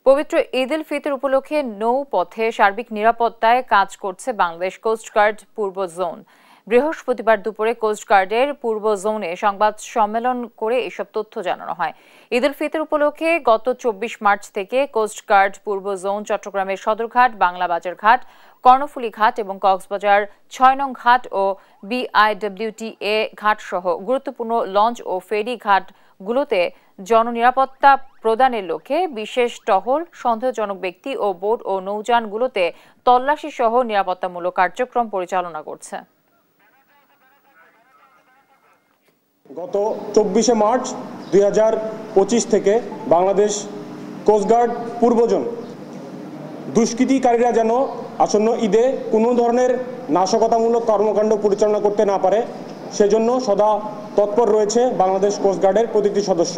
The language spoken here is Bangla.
পবিত্র ঈদ উল ফিতর উপলক্ষে নৌপথে সার্বিক নিরাপত্তায় কাজ করছে বাংলাদেশ কোস্টগার্ড পূর্ব জোন। বৃহস্পতিবার দুপুরে কোস্টগার্ডের পূর্ব জোনে সংবাদ সম্মেলন করে এসব তথ্য জানানো হয়। ঈদ উল ফিতর উপলক্ষে গত ২৪ মার্চ থেকে কোস্টগার্ড পূর্ব জোন চট্টগ্রামের সদরঘাট, বাংলাবাজার ঘাট, কর্ণফুলী ঘাট এবং কক্সবাজার ৬ নং ঘাট ও BIWTA ঘাট সহ গুরুত্বপূর্ণ লঞ্চ ও ফেরি ঘাটগুলোতে জননিরাপত্তা প্রদানের লক্ষ্যে বিশেষ টহল, সন্দেহজনক ব্যক্তি ও বোট ও নৌযানগুলোতে তল্লাশি সহ নিরাপত্তামূলক কার্যক্রম পরিচালনা করছে। গত ২৪শে মার্চ ২০২৫ থেকে বাংলাদেশ কোস্টগার্ড পূর্ব জোন দুষ্কৃতিকারীরা যেন আসন্ন ঈদে কোনো ধরনের নাশকতামূলক কর্মকাণ্ড পরিচালনা করতে না পারে, সেজন্য সদা তৎপর রয়েছে বাংলাদেশ কোস্টগার্ডের প্রতিটি সদস্য।